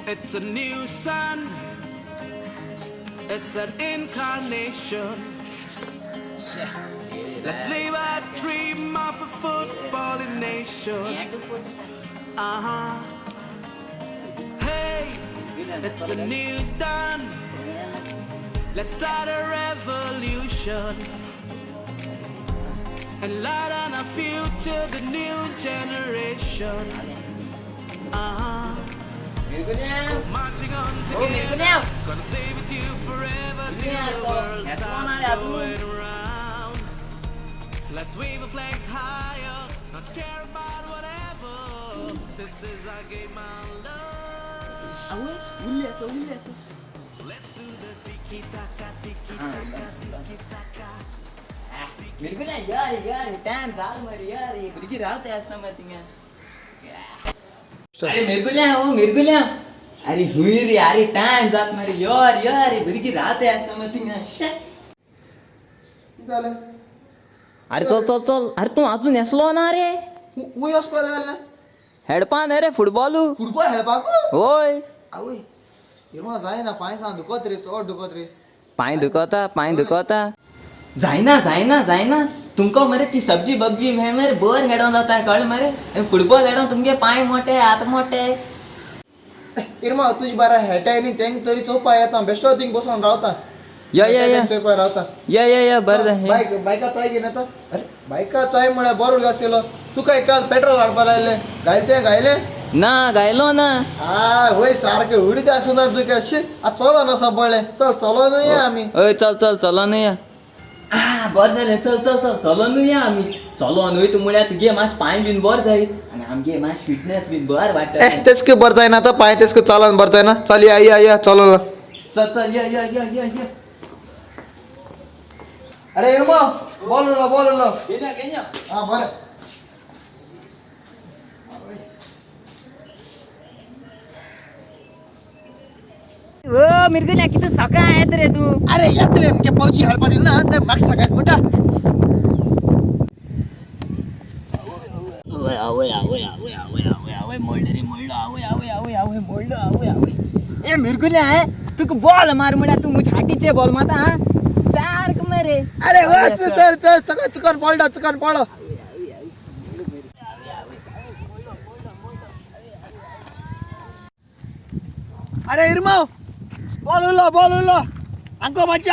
It's a new sun. It's an incarnation. Let's live our dream of a footballing nation. Hey, it's a new dawn. Let's start a revolution and light on our future, the new generation. Marching on together, gonna stay with you forever till the world stops going round. Let's wave our flags higher, not care about whatever. This is our game, our love. Let's do the tiki taka, tiki taka, tiki taka. बिलकुल आहे यार time झाल मर यार ये बिलगी राहते असना मतिंगा अरे मिरगुल्या अरे हुई रे अरे टाइम जात मर यार ये बिलगी राहते असना मतिंगा शे झालं अरे चल अरे तू अजून नेसलो ना रे मुय असपाला हेडपान रे फुटबॉल खेळपाक होय आवय इरमा जाय ना पाय सांग दुखत रे चोट दुखत रे पाय दुखता जायना तुमको मरे ती सब्जी बब्जी में मेरे बोर हेडों जाता है कळ मरे फुटबॉल हेडों तुमके पाय मोठे हात मोठे इरमा तुझी बारा हेटाय नी तेंग तरी चोपा येता बेस्ट थिंग बसून रावता या चोपा रावता बर जाय बायका चाय घेना तर अरे बायका चाय म्हळ्या बरोड घासेलो तू काय काल पेट्रोल हाडपा लायले गायले ना गायलो ना होय सारखे उडी असू ना तू कशी आज चलो ना सबळे चलो नाही आम्ही ओय चल ना या बर झाले चल चलो नुया आम्ही चलो नुय तू मुळ्या तुगे मास पाय बिन बर जाई आणि आमगे मास फिटनेस बिन बर वाटत तेच के बर जाय ना तर पाय तेच के चालन बर जाय ना चल या चलो ना चल या अरे इरमा बोल ना केन्या हां बरं ओ मिरगल्या किती सका आहेत रे तू अरे यात रे म्हणजे पावची हळपा दिली ना तर मागचा सगळ्यात मोठा ए मिरगुल्या आहे तू बॉल मार मुळ्या तू मुझे हाटीचे बॉल माता सारख मरे अरे चल सगळं चुकन पळ अरे इरमा बोल अंको माची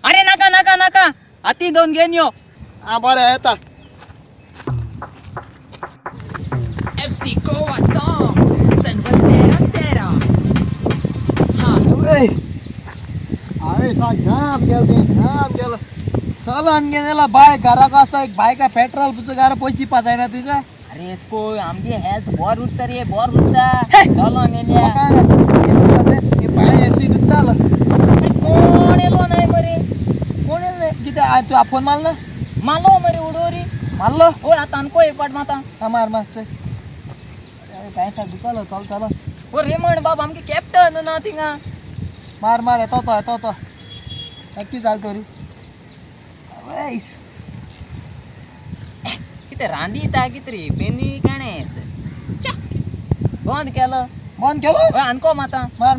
अरे नका अति दोन घेऊन यो हां बरं येता FC Goa song, Central Delantera. अरे सा जाम गेलं चलन गेला बाय घराक असता एक बाय का पेट्रोल पुच गार पैसे पाताय ना तुझा अरे इसको आमगे हेल्थ बोर उठता चलो नेल्या हे पाय एसी दुखताल कोण एलो नाही मरे कोण किती तू फोन मारला मालो मरे उडोरी मारलं ओ आता अनको एक पाट माता हा मार चल अरे काय सा दुखाल चल ओ रेमंड बाबा आमगे कॅप्टन ना थिंगा मार येतो नक्की चाल करू किती रांदी ता किती रे पेनी काणेस बंद केलं बंद केलं ओ अनको माता मार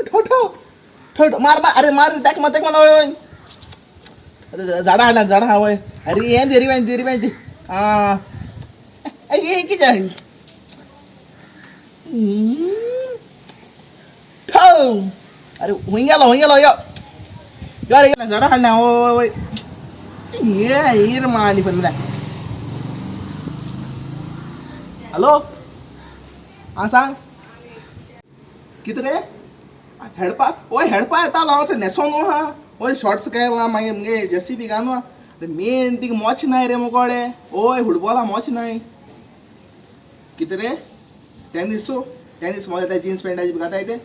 ठोठो मार अरे मार टाक मत मला झाडा हवय अरे येन देरी पाहिजे अरे की जाण अरे होई गेलो यार झाडा हाडना होय ये इरमा आली पण हॅलो हां सांग किती रे हेडपा येता लावचं नेसो न्हू हा ओय शॉर्ट्स केला मागीर मगे जेसीबी गानू अरे मेन तिका मोच नाय रे मुकोडे ओय फुटबॉला मोच नाय किती रे टेनिस मोच येता जीन्स पॅन्टाची घाता येते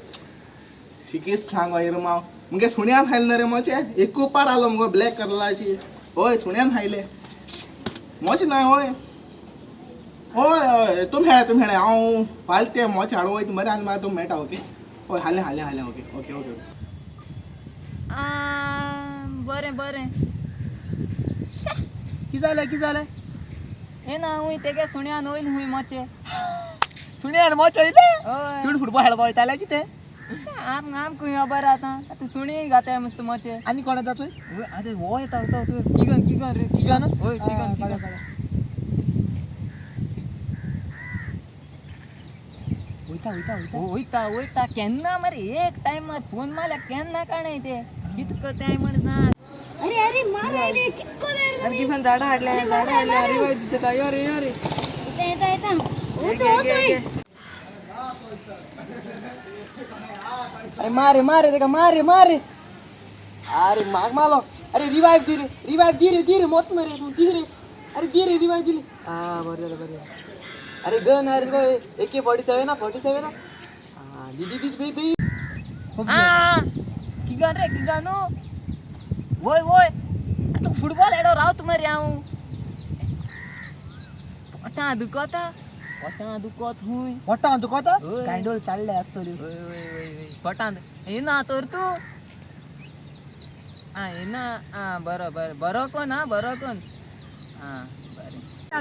शिकीस सांग इरमा मगे सुण्यान हायले रे मोचे एक पार आलो मगो ब्लॅक कलराची ओय सुण्यान हायले मोच नाय ओय तुम हेळे हांव फाल्यां ते मोच हाडूं वयता मरे आनी मागीर तुम मेळटा ओके ओय हालें ओके बरें की जालें ए ना हुई तेगे सुण्या नोईल हुई मोचे सुणेन मोच होईले ओय सुण फुटबॉल खेळपा वयताले कितें आम आम कुय खबर आता आता सुणी गाते मस्त मोचे आनी कोण येता चोय अरे वो येता तो किगन रे किगन ओय किगन वयता वयता वयता वयता वयता केन्ना मरे एक टाइम फोन मारल्या केन्ना काणे ते कितको ते म्हण जा अरे अरे मार रे कितको रे अरे की पण झाडं हाडल्या रिवाय दिते का यो रे येता येता ओचो अरे मारे देखा मारे अरे माग मालो अरे रिवाइव धीरे मत मरे तू धीरे अरे धीरे रिवाइव दिले बरे अरे गन अरे देखो AK-47 ना 47 ना दीदी बे किगन रे किगनो वय तू फुटबॉल हेडो राव तुम्हारे आऊ पटा दुखत हुई मोठा दुखत ओय. कांडोळ चालले असतली पटांत येना तर तू येना बरो कोण बरे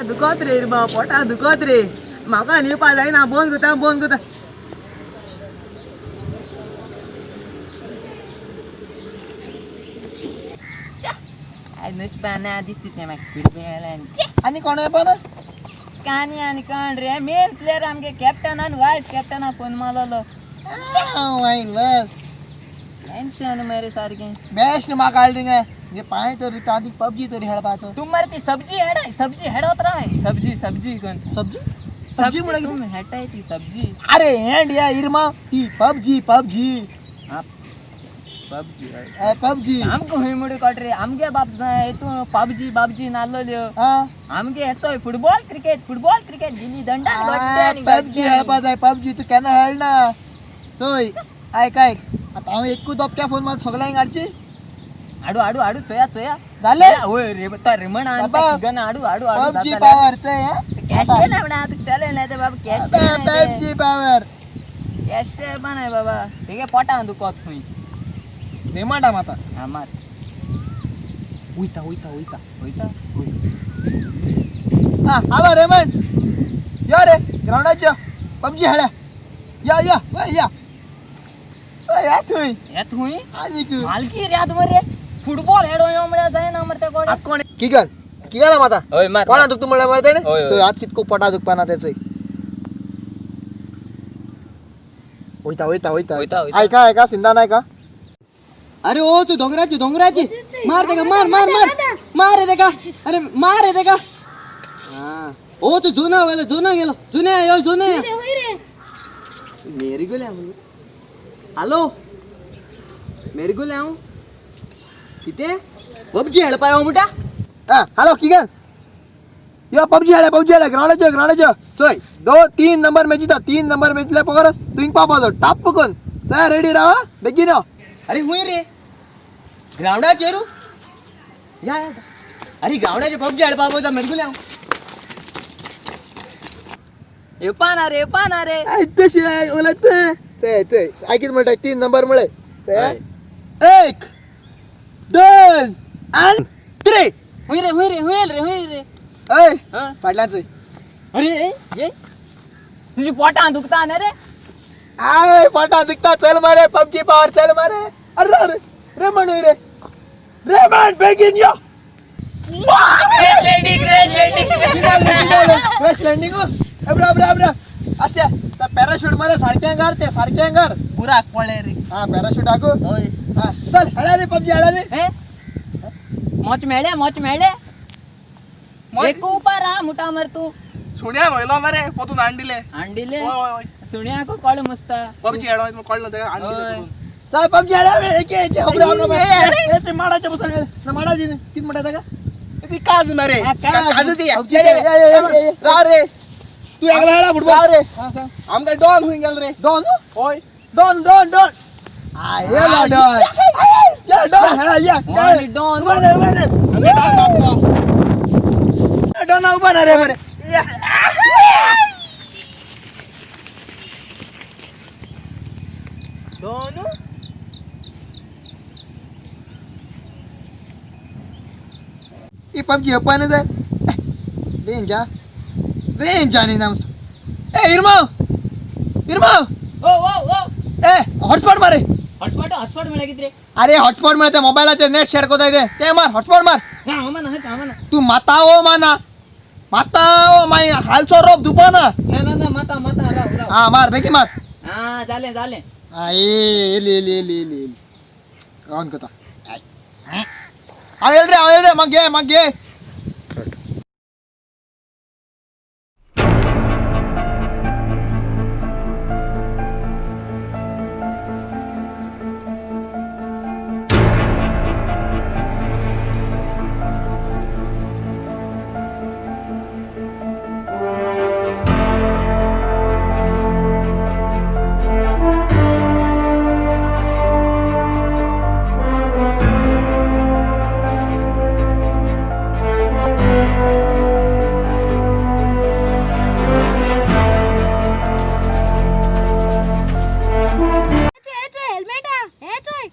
दुखत रे बा पोटा दुखत रे म्हाका निवपा जायना बोन गुता नशबाना दिसतीत नाही म्हाका फुटबॉल आणि कोण आहे पण कानी आणि काण रे मेन प्लेयर आमगे कॅप्टन आणि वायस कॅप्टन फोन मारलो वाईन बस टेन्शन मरे सारखे बेस्ट म्हाका हाल्डिंग आहे म्हणजे पाय तरी तांती पबजी तरी खेळपाचो तू मरे ती सब्जी हेडवत राय सब्जी कोण सब्जी म्हणून तुम हेटाय ती सब्जी अरे एंड या इरमा ती पबजी हा पबजी आमको हुई मुडी कट रे आमगे बाप तू पबजी नाल्लो हा आमगे येतोय football cricket gilli danda PUBG खेळपा जाय पबजी तू केन्ना खेळना चोय ऐक आता हांव एकू दोपक्या फोन मात सगळ्यांक हाडची आडू चोया जाले होय रे बता रे म्हण बाबा, गन आडू पबजी पावर चय कॅश ना म्हणा तू चले नाही ते बाबा कॅश पबजी पावर कॅश पण आहे बाबा ठीक आहे पोटा दुखत हुई रेमांडा माता हा मार उयता होईता हा हॅलो रेमंड या रे ग्राउंडाच्या पबजी खेळ्या या यात होय यात हुई आणि मालकी रे आत मरे फुटबॉल हेडो यो म्हणा जाय ना मरते कोण कोण किगन माता होय मार कोणा दुखतो म्हणल्या माहिती आहे होय, ना होय. सो आत कितको पोटा दुखपाना त्याचं होईता ऐका सिंधा नाही का अरे ओ तू डोंगराची मार देगा मार देगा अरे मार देगा हां ओ तू जुना गेलो जुने होय रे मेरी को ले हॅलो मेरी को ले आऊ किती पबजी खेळपाय हो मुटा हा हॅलो किगन यो पबजी खेळ्या ग्राउंडाच्या चोय 2-3 नंबर मॅच येता 3 नंबर मॅचला पकरस तुंग पापाचो टाप पकन चल रेडी राहा बेगीन यो अरे हुई रे ग्राउंडाचेरू या अरे ग्राउंडाचे पबजी खेळपा बोलता मेरी को ले आऊ येपाना रे तशी आहे बोलत ते ऐकित म्हणताय 3 नंबर मुळे 1 2 आणि 3 हुई रे ऐ फाटलाच अरे ये तुझी पोटा दुखता ना रे आय फाटा दिखता चल मारे पबजी पावर चल मारे अरे रेमंड होय रे रेमंड बेगिन यो ग्रेट लँडिंग अब्रा असे त्या पॅराशूट मध्ये सारखे अंगार पुरा पळे रे हा पॅराशूट हाको हा चल हळा रे पबजी हळा रे ए मच मेळे एक ऊपर आ मुठा मर तू सुण्या व्हायला मारे पोतून अंडिले अंडीले ओय सुण्या को कळ मस्त पबजी खेळवायचं मग कळलं ते ओय. अंडिले चल पबजी हळा एक अब्रा ते माडाच्या बसून ना माडाची किती म्हणतात का ती काज ना रे काज ती जा रे तू एकला हळा फुटबॉल रे आमका डॉन होईन गेल रे डॉन होय डॉन आय डॉन हळा या डॉन डॉन उभा ना रे बरे डॉन ई पबजी अपन जाय रेंजा रेंजा नहीं नाम ए इरमा ओ ओ ओ ए हॉटस्पॉट मारे हॉटस्पॉट मिळा किती रे अरे हॉटस्पॉट मिळते मोबाईलाचे नेट शेअर करता येते ते मार हॉटस्पॉट मार हा म्हणा तू माता हो माई हालचो रोप दुपा ना ना माता राव हा मार बेकी मार हा झाले आई एली ऑन करता आवेल रे मग घे हेल्मेट हे चोय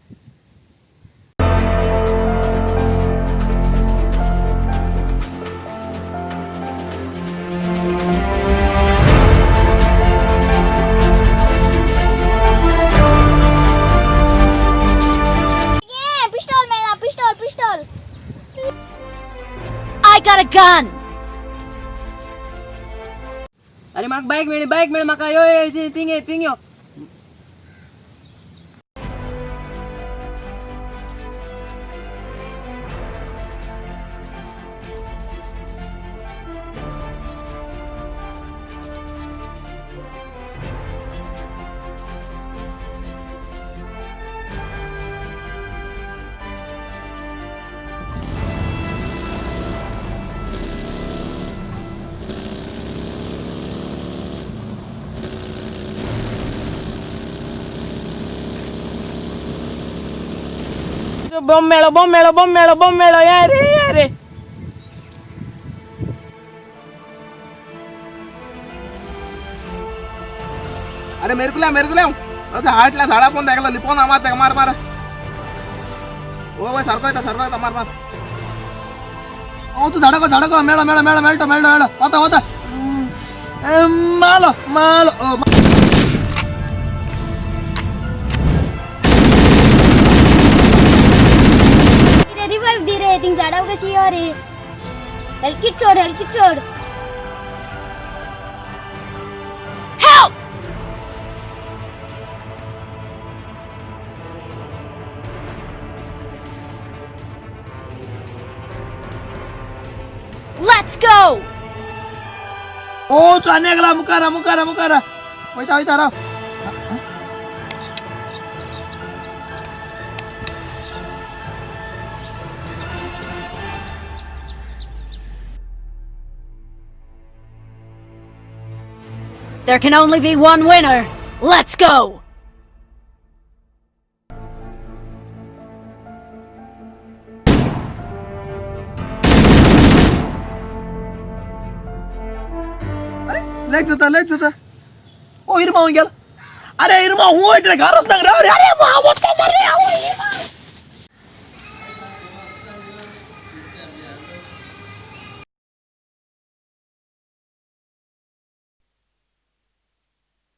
pistol I got a gun. अरे माग बाईक मिळे माका यो तिंग यो बॉम्ब मेळो यारे अरे मेरे को ले असे हाटला झाडा पण देखला लिपोन मार ओ भाई सरको मार ओ तू झाडको मेळो होता मालो ओ रिवाइव दे रे थिंग झाडाव कशी यो रे हेल्किट छोड हेल्प लेट्स गो ओ चानेगला मुकारा होईता राव There can only be one winner. Let's go. लेग जाता ओ इरमा हो गेला अरे इरमा हो इकडे घरच ना रे अरे मावत का मरे इरमा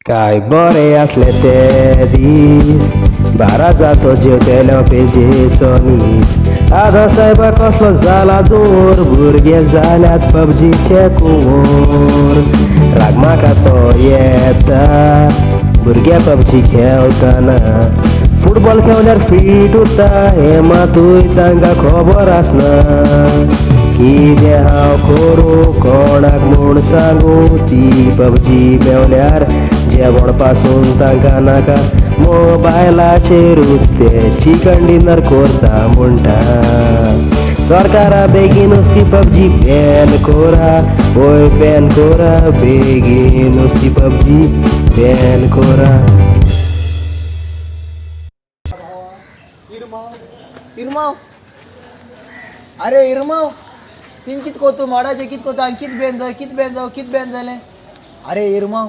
काय बरे असले ते दीस बारा जातो जेवतेल्या पेजेचो नीस आधा साहेबा कसलो जाला दूर भुरगे जाल्यात पबजीचे कुंवर राग म्हाका तो येता भुरगे पबजी खेळतना फुटबॉल खेळल्यार फीट उरता हे मातूय तांकां खबर आसना कितें हांव करूं कोणाक म्हूण सांगू ती पबजी मेवल्यार जेवण पासून तांकां नाका मोबायलाचेरूच ते चिकन डिनर करता म्हणटा सरकारा बेगीनूच ती पबजी बॅन कोरा ओय बॅन कोरा बेगीनूच ती पबजी बॅन कोरा इरमाव अरे इरमाव तीन कित कोतो मोडाचे कित कोतो आनी कित बॅन जालें अरे इरमाव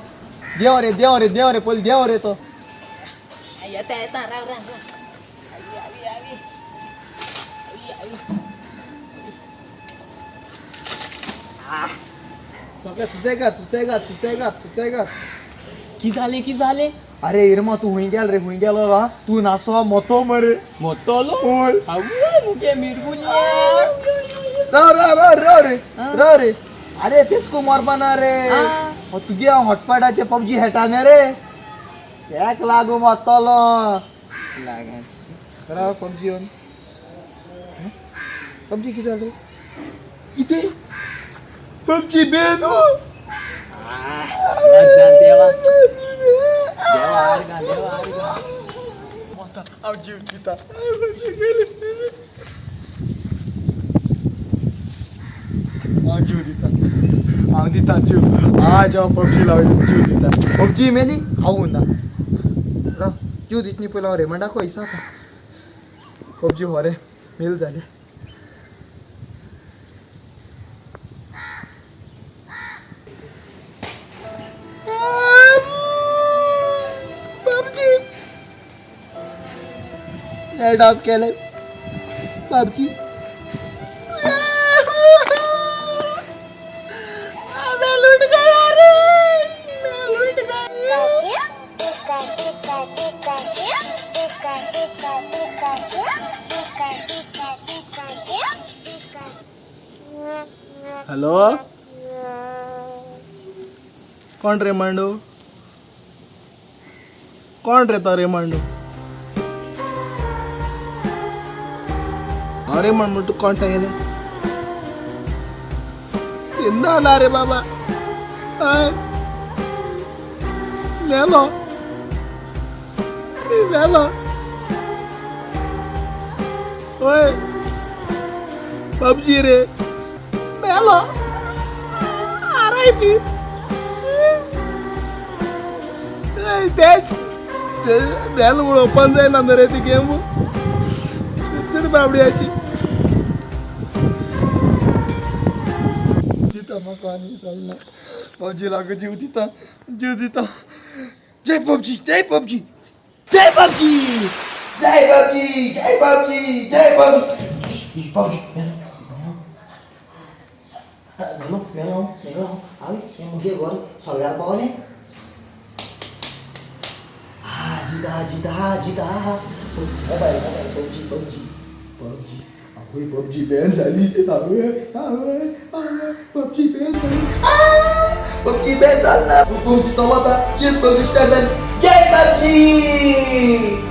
देव रे पयली देव रे तो येता राव सुसेगात. की झाले अरे इरमा तू हुई गेलो रा तू नासो मोतो मरे मोतोलो ओय मुके मिरगुनिया रे अरे तेसको मारपाना रे तुगे हॉटस्पॉटाचे पबजी हेटाने रे एक लागू मोतलो करा पबजी ऑन पबजी किती झाले किती पबजी बेनू देवा आरगा अब जीव किता जीव दिता आज पबजी लावली जीव दिता पबजी मेली हाऊ ना जीव दिसनी पयला रे म्हणा खो हिसा पबजी हो रे मेल झाले पबजी एड ऑफ केले पबजी मैं लूट गया रे मैं लूट गया हेलो कौन रे मांडो कौन रहता रे मांडो अरे मांडो तू कौन सांगेले ಎಂದ ಅಲ್ಲ ರೇ ಬಾಬಾ ಮೇಲೋ ಮೇಲೋ ಓಯ್ ಪಬ್ಜಿ ರೇ ಮೇಲೋ RIP ಮೇಲು ಓಪನ್ ಜಾಯಿನ್ ಅಂದ್ರೆ ती गेम चिड बाबड्याची मकानी चालना पबजी लाग जीव दिता जय पबजी जय पबजी जय पबजी जय पबजी जय पबजी जय पबजी पबजी मेलो आई yang dia gor solar bawah jita mobile pubg aku PUBG ban झाली PUBG ban झाली PUBG ban झाला PUBG समाप्त येस PUBG स्टार्ट जय PUBG